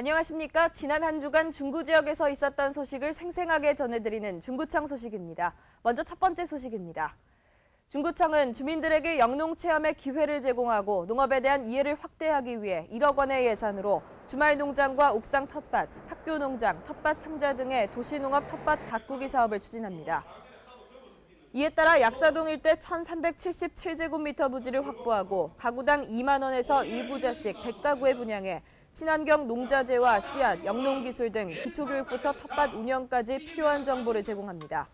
안녕하십니까. 지난 한 주간 중구 지역에서 있었던 소식을 생생하게 전해드리는 중구청 소식입니다. 먼저 첫 번째 소식입니다. 중구청은 주민들에게 영농 체험의 기회를 제공하고 농업에 대한 이해를 확대하기 위해 1억 원의 예산으로 주말 농장과 옥상 텃밭, 학교 농장, 텃밭 상자 등의 도시농업 텃밭 가꾸기 사업을 추진합니다. 이에 따라 약사동 일대 1,377제곱미터 부지를 확보하고 가구당 2만 원에서 1구자씩 100가구에 분양해 친환경 농자재와 씨앗, 영농기술 등 기초교육부터 텃밭 운영까지 필요한 정보를 제공합니다.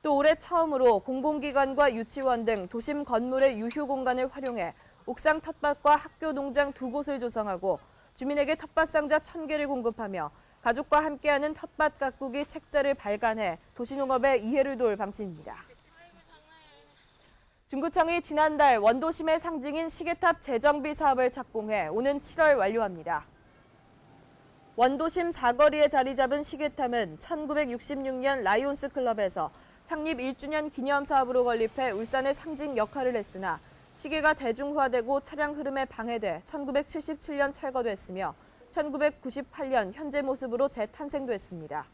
또 올해 처음으로 공공기관과 유치원 등 도심 건물의 유휴 공간을 활용해 옥상 텃밭과 학교 농장 2곳을 조성하고 주민에게 텃밭 상자 1,000개를 공급하며 가족과 함께하는 텃밭 가꾸기 책자를 발간해 도시농업에 이해를 도울 방침입니다. 중구청이 지난달 원도심의 상징인 시계탑 재정비 사업을 착공해 오는 7월 완료합니다. 원도심 사거리에 자리 잡은 시계탑은 1966년 라이온스 클럽에서 창립 1주년 기념 사업으로 건립해 울산의 상징 역할을 했으나 시계가 대중화되고 차량 흐름에 방해돼 1977년 철거됐으며 1998년 현재 모습으로 재탄생됐습니다.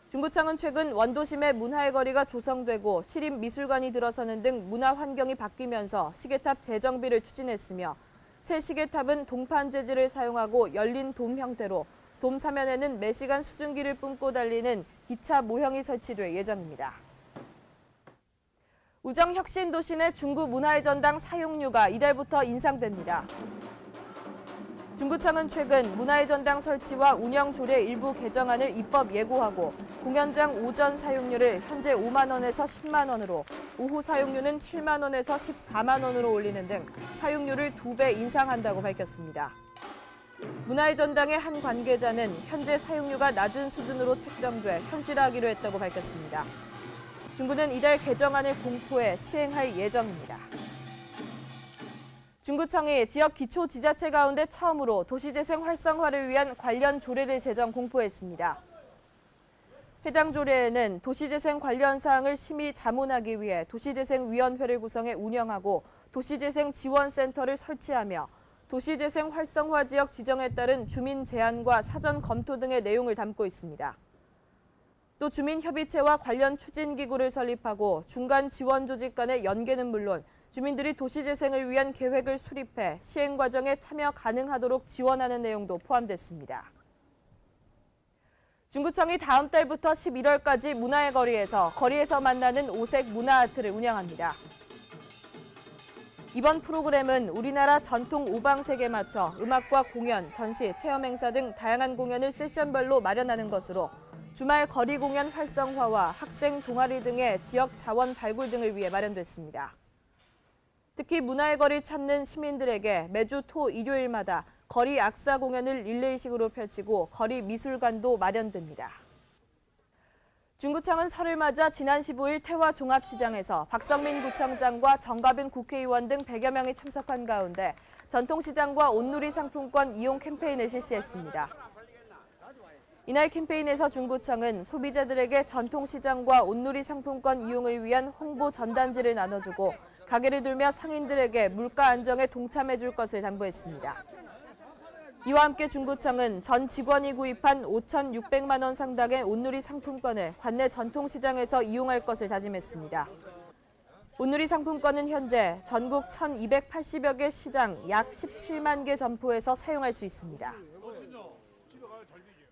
중구청은 최근 원도심의 문화의 거리가 조성되고 시립미술관이 들어서는 등 문화 환경이 바뀌면서 시계탑 재정비를 추진했으며 새 시계탑은 동판 재질을 사용하고 열린 돔 형태로 돔 사면에는 매시간 수증기를 뿜고 달리는 기차 모형이 설치될 예정입니다. 우정혁신도시 내 중구 문화의 전당 사용료가 이달부터 인상됩니다. 중구청은 최근 문화의 전당 설치와 운영 조례 일부 개정안을 입법 예고하고 공연장 오전 사용료를 현재 5만 원에서 10만 원으로 오후 사용료는 7만 원에서 14만 원으로 올리는 등 사용료를 2배 인상한다고 밝혔습니다. 문화의 전당의 한 관계자는 현재 사용료가 낮은 수준으로 책정돼 현실화하기로 했다고 밝혔습니다. 중구는 이달 개정안을 공포해 시행할 예정입니다. 중구청이 지역 기초지자체 가운데 처음으로 도시재생 활성화를 위한 관련 조례를 제정 공포했습니다. 해당 조례에는 도시재생 관련 사항을 심의 자문하기 위해 도시재생위원회를 구성해 운영하고 도시재생지원센터를 설치하며 도시재생 활성화 지역 지정에 따른 주민 제안과 사전 검토 등의 내용을 담고 있습니다. 또 주민협의체와 관련 추진기구를 설립하고 중간 지원 조직 간의 연계는 물론 주민들이 도시재생을 위한 계획을 수립해 시행 과정에 참여 가능하도록 지원하는 내용도 포함됐습니다. 중구청이 다음 달부터 11월까지 문화의 거리에서 만나는 오색 문화아트를 운영합니다. 이번 프로그램은 우리나라 전통 오방색에 맞춰 음악과 공연, 전시, 체험 행사 등 다양한 공연을 세션별로 마련하는 것으로 주말 거리 공연 활성화와 학생 동아리 등의 지역 자원 발굴 등을 위해 마련됐습니다. 특히 문화의 거리를 찾는 시민들에게 매주 토, 일요일마다 거리 악사 공연을 릴레이식으로 펼치고 거리 미술관도 마련됩니다. 중구청은 설을 맞아 지난 15일 태화 종합시장에서 박성민 구청장과 정갑은 국회의원 등 100여 명이 참석한 가운데 전통시장과 온누리 상품권 이용 캠페인을 실시했습니다. 이날 캠페인에서 중구청은 소비자들에게 전통시장과 온누리 상품권 이용을 위한 홍보 전단지를 나눠주고 가게를 돌며 상인들에게 물가 안정에 동참해줄 것을 당부했습니다. 이와 함께 중구청은 전 직원이 구입한 5,600만 원 상당의 온누리 상품권을 관내 전통시장에서 이용할 것을 다짐했습니다. 온누리 상품권은 현재 전국 1,280여 개 시장 약 17만 개 점포에서 사용할 수 있습니다.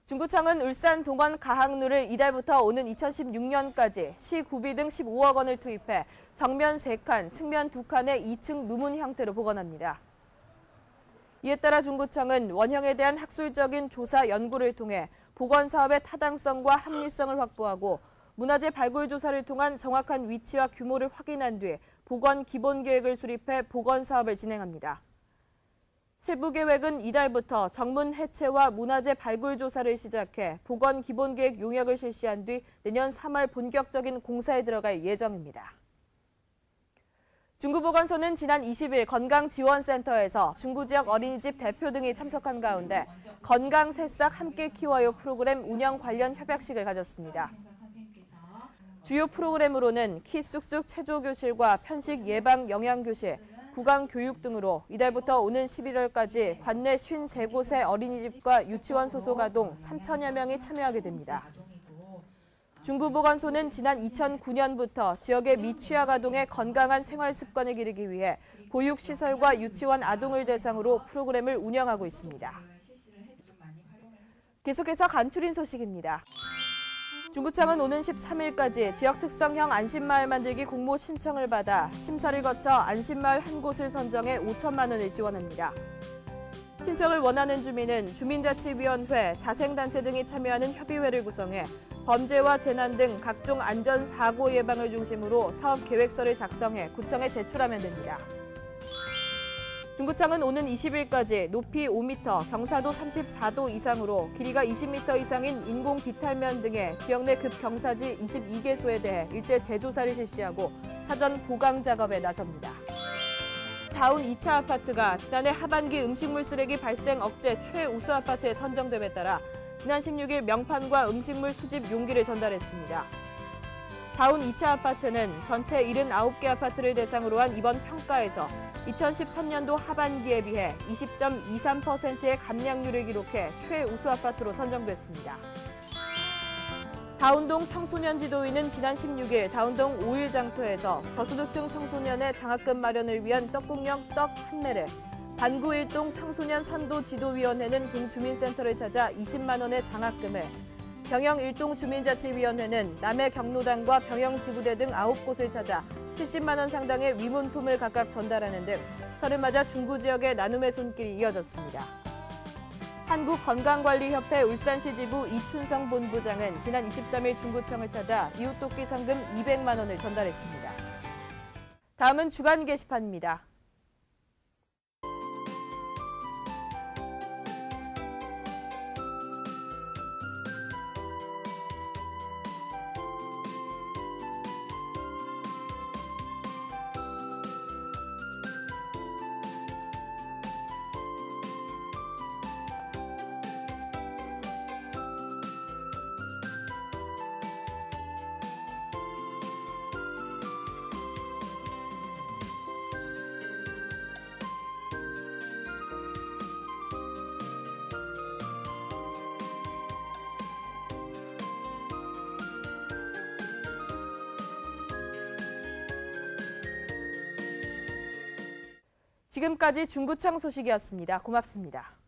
중구청은 울산 동원 가학루를 이달부터 오는 2016년까지 시 구비 등 15억 원을 투입해 정면 3칸, 측면 2칸의 2층 누문 형태로 복원합니다. 이에 따라 중구청은 원형에 대한 학술적인 조사 연구를 통해 복원 사업의 타당성과 합리성을 확보하고 문화재 발굴 조사를 통한 정확한 위치와 규모를 확인한 뒤 복원 기본 계획을 수립해 복원 사업을 진행합니다. 세부 계획은 이달부터 정문 해체와 문화재 발굴 조사를 시작해 복원 기본 계획 용역을 실시한 뒤 내년 3월 본격적인 공사에 들어갈 예정입니다. 중구보건소는 지난 20일 건강지원센터에서 중구 지역 어린이집 대표 등이 참석한 가운데 건강 새싹 함께 키워요 프로그램 운영 관련 협약식을 가졌습니다. 주요 프로그램으로는 키 쑥쑥 체조 교실과 편식 예방 영양 교실, 구강 교육 등으로 이달부터 오는 11월까지 관내 53곳의 어린이집과 유치원 소속 아동 3천여 명이 참여하게 됩니다. 중구보건소는 지난 2009년부터 지역의 미취학 아동의 건강한 생활 습관을 기르기 위해 보육시설과 유치원 아동을 대상으로 프로그램을 운영하고 있습니다. 계속해서 간추린 소식입니다. 중구청은 오는 13일까지 지역 특성형 안심마을 만들기 공모 신청을 받아 심사를 거쳐 안심마을 한 곳을 선정해 5천만 원을 지원합니다. 신청을 원하는 주민은 주민자치위원회, 자생단체 등이 참여하는 협의회를 구성해 범죄와 재난 등 각종 안전사고 예방을 중심으로 사업 계획서를 작성해 구청에 제출하면 됩니다. 중구청은 오는 20일까지 높이 5m, 경사도 34도 이상으로 길이가 20m 이상인 인공 비탈면 등의 지역 내 급경사지 22개소에 대해 일제 재조사를 실시하고 사전 보강 작업에 나섭니다. 다운 2차 아파트가 지난해 하반기 음식물 쓰레기 발생 억제 최우수 아파트에 선정됨에 따라 지난 16일 명판과 음식물 수집 용기를 전달했습니다. 다운 2차 아파트는 전체 79개 아파트를 대상으로 한 이번 평가에서 2013년도 하반기에 비해 20.23%의 감량률을 기록해 최우수 아파트로 선정됐습니다. 다운동 청소년 지도위는 지난 16일 다운동 5일 장터에서 저소득층 청소년의 장학금 마련을 위한 떡국령 떡 판매를, 반구 1동 청소년 선도 지도위원회는 동주민센터를 찾아 20만 원의 장학금을, 병영 1동 주민자치위원회는 남해 경로당과 병영 지구대 등 9곳을 찾아 70만 원 상당의 위문품을 각각 전달하는 등 설을 맞아 중구 지역의 나눔의 손길이 이어졌습니다. 한국건강관리협회 울산시 지부 이춘성 본부장은 지난 23일 중구청을 찾아 이웃돕기 상금 200만 원을 전달했습니다. 다음은 주간 게시판입니다. 지금까지 중구청 소식이었습니다. 고맙습니다.